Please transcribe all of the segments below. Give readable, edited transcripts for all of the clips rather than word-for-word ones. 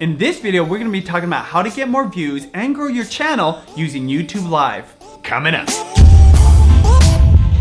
In this video, we're gonna be talking about how to get more views and grow your channel using YouTube Live. Coming up.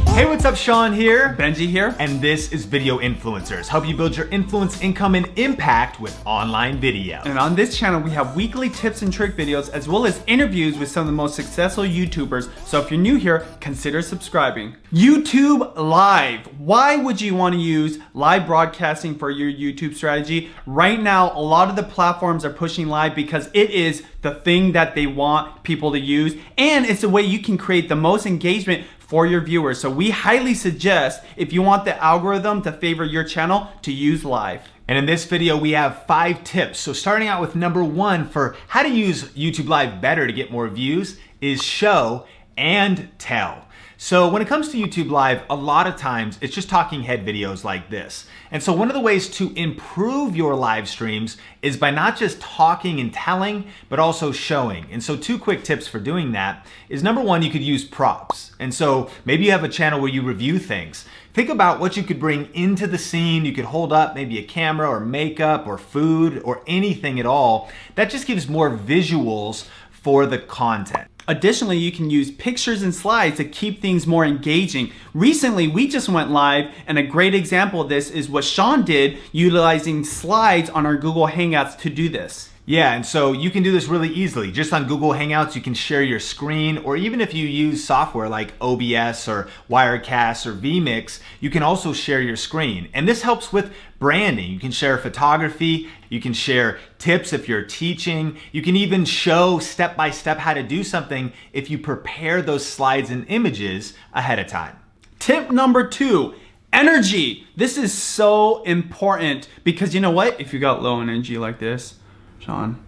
Hey, what's up? Sean here. Benji here. And this is Video Influencers. Help you build your influence, income, and impact with online video. And on this channel, we have weekly tips and trick videos as well as interviews with some of the most successful YouTubers. So if you're new here, consider subscribing. YouTube Live. Why would you want to use live broadcasting for your YouTube strategy? Right now, a lot of the platforms are pushing live because it is the thing that they want people to use. And it's the way you can create the most engagement for your viewers. So we highly suggest, if you want the algorithm to favor your channel, to use live. And in this video, we have 5 tips. So starting out with number 1 for how to use YouTube Live better to get more views is show and tell. So when it comes to YouTube Live, a lot of times it's just talking head videos like this. And so one of the ways to improve your live streams is by not just talking and telling, but also showing. And so 2 quick tips for doing that is number 1, you could use props. And so maybe you have a channel where you review things. Think about what you could bring into the scene. You could hold up maybe a camera or makeup or food or anything at all. That just gives more visuals for the content. Additionally, you can use pictures and slides to keep things more engaging. Recently, we just went live, and a great example of this is what Sean did, utilizing slides on our Google Hangouts to do this. Yeah, and so you can do this really easily. Just on Google Hangouts, you can share your screen, or even if you use software like OBS or Wirecast or VMix, you can also share your screen. And this helps with branding. You can share photography, you can share tips if you're teaching, you can even show step-by-step how to do something if you prepare those slides and images ahead of time. Tip number 2. Energy. This is so important because you know what? If you got low energy like this, Sean,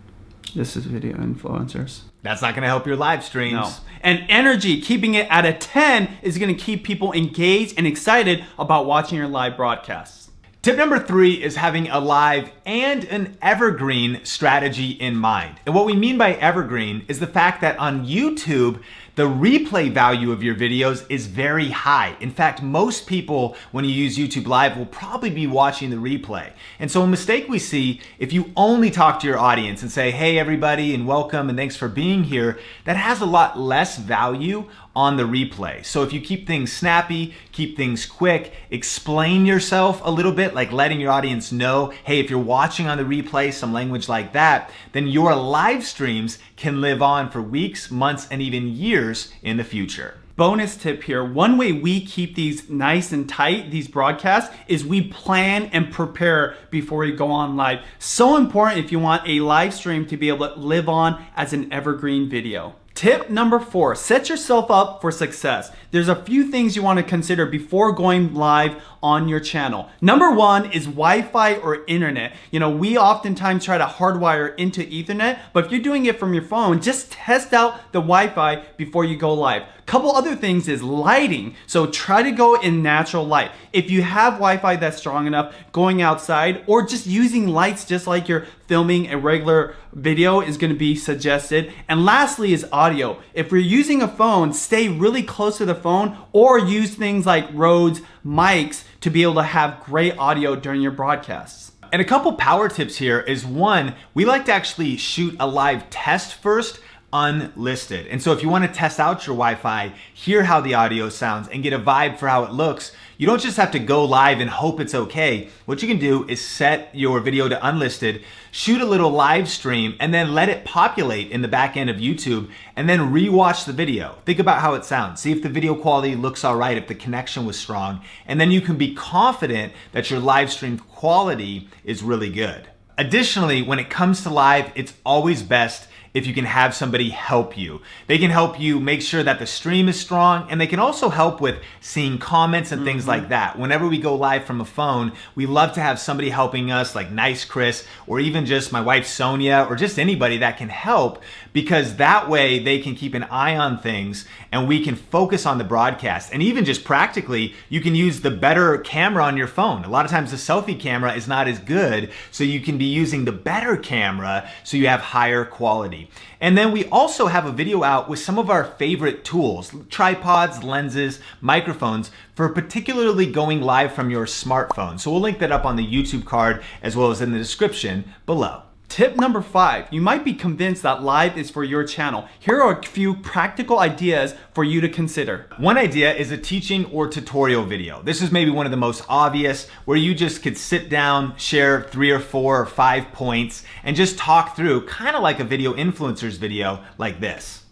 this is Video Influencers. That's not gonna help your live streams. No. And energy, keeping it at a 10 is gonna keep people engaged and excited about watching your live broadcasts. Tip number 3 is having a live and an evergreen strategy in mind. And what we mean by evergreen is the fact that on YouTube, the replay value of your videos is very high. In fact, most people, when you use YouTube Live, will probably be watching the replay. And so a mistake we see, if you only talk to your audience and say, hey everybody, and welcome, and thanks for being here, that has a lot less value on the replay. So if you keep things snappy, keep things quick, explain yourself a little bit, like letting your audience know, hey, if you're watching on the replay, some language like that, then your live streams can live on for weeks, months, and even years in the future. Bonus tip here, one way we keep these nice and tight, these broadcasts, is we plan and prepare before we go on live. So important if you want a live stream to be able to live on as an evergreen video. Tip number 4, set yourself up for success. There's a few things you want to consider before going live on your channel. Number 1 is Wi-Fi or internet. You know, we oftentimes try to hardwire into Ethernet, but if you're doing it from your phone, just test out the Wi-Fi before you go live. Couple other things is lighting. So try to go in natural light. If you have Wi-Fi that's strong enough, going outside or just using lights just like you're filming a regular video is going to be suggested. And lastly is audio. If you're using a phone, stay really close to the phone or use things like Rhodes mics to be able to have great audio during your broadcasts. And a couple power tips here is 1, we like to actually shoot a live test first, unlisted. And so if you want to test out your Wi-Fi, hear how the audio sounds, and get a vibe for how it looks, you don't just have to go live and hope it's okay. What you can do is set your video to unlisted, shoot a little live stream, and then let it populate in the back end of YouTube, and then rewatch the video. Think about how it sounds. See if the video quality looks all right, if the connection was strong, and then you can be confident that your live stream quality is really good. Additionally, when it comes to live, it's always best if you can have somebody help you. They can help you make sure that the stream is strong, and they can also help with seeing comments and things like that. Whenever we go live from a phone, we love to have somebody helping us, like Nice Chris, or even just my wife Sonia, or just anybody that can help, because that way they can keep an eye on things and we can focus on the broadcast. And even just practically, you can use the better camera on your phone. A lot of times the selfie camera is not as good, so you can be using the better camera so you have higher quality. And then we also have a video out with some of our favorite tools, tripods, lenses, microphones, for particularly going live from your smartphone. So we'll link that up on the YouTube card as well as in the description below. Tip number 5, you might be convinced that live is for your channel. Here are a few practical ideas for you to consider. One idea is a teaching or tutorial video. This is maybe one of the most obvious, where you just could sit down, share 3 or 4 or 5 points, and just talk through, kind of like a video influencer's video like this.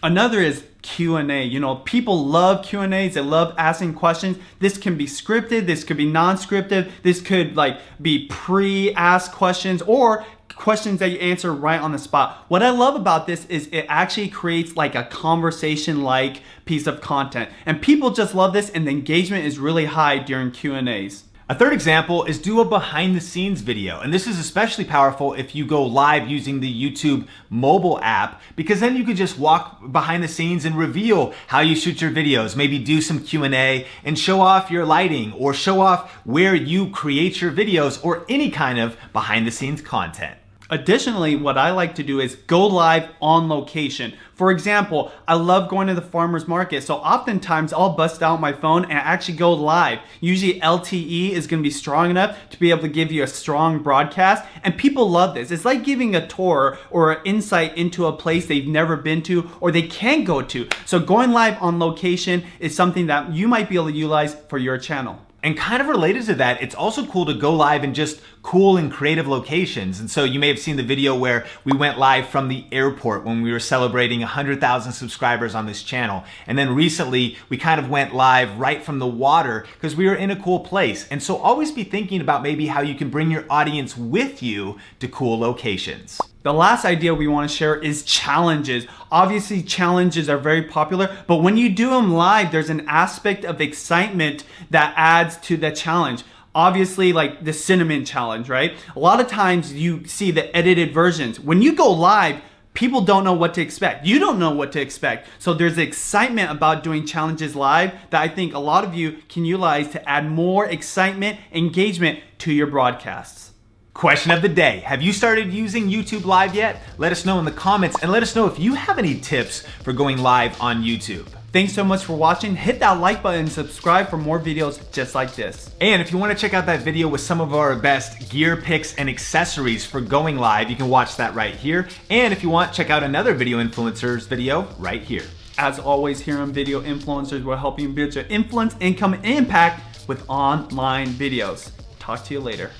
Another is Q&A. You know, people love Q&As. They love asking questions. This can be scripted. This could be non-scripted. This could like be pre-asked questions or questions that you answer right on the spot. What I love about this is it actually creates like a conversation-like piece of content. And people just love this, and the engagement is really high during Q&As. A third example is do a behind the scenes video. And this is especially powerful if you go live using the YouTube mobile app, because then you could just walk behind the scenes and reveal how you shoot your videos, maybe do some Q&A and show off your lighting or show off where you create your videos or any kind of behind the scenes content. Additionally, what I like to do is go live on location. For example, I love going to the farmer's market, so oftentimes I'll bust out my phone and actually go live. Usually LTE is going to be strong enough to be able to give you a strong broadcast, and people love this. It's like giving a tour or an insight into a place they've never been to or they can't go to. So going live on location is something that you might be able to utilize for your channel. And kind of related to that, it's also cool to go live in just cool and creative locations. And so you may have seen the video where we went live from the airport when we were celebrating 100,000 subscribers on this channel. And then recently we kind of went live right from the water because we were in a cool place. And so always be thinking about maybe how you can bring your audience with you to cool locations. The last idea we want to share is challenges. Obviously, challenges are very popular, but when you do them live, there's an aspect of excitement that adds to the challenge. Obviously, like the cinnamon challenge, right? A lot of times you see the edited versions. When you go live, people don't know what to expect. You don't know what to expect. So there's excitement about doing challenges live that I think a lot of you can utilize to add more excitement, engagement to your broadcasts. Question of the day. Have you started using YouTube Live yet? Let us know in the comments, and let us know if you have any tips for going live on YouTube. Thanks so much for watching. Hit that like button and subscribe for more videos just like this. And if you want to check out that video with some of our best gear picks and accessories for going live, you can watch that right here. And if you want, check out another video influencers video right here. As always, here on Video Influencers, we're helping you build your influence, income, and impact with online videos. Talk to you later.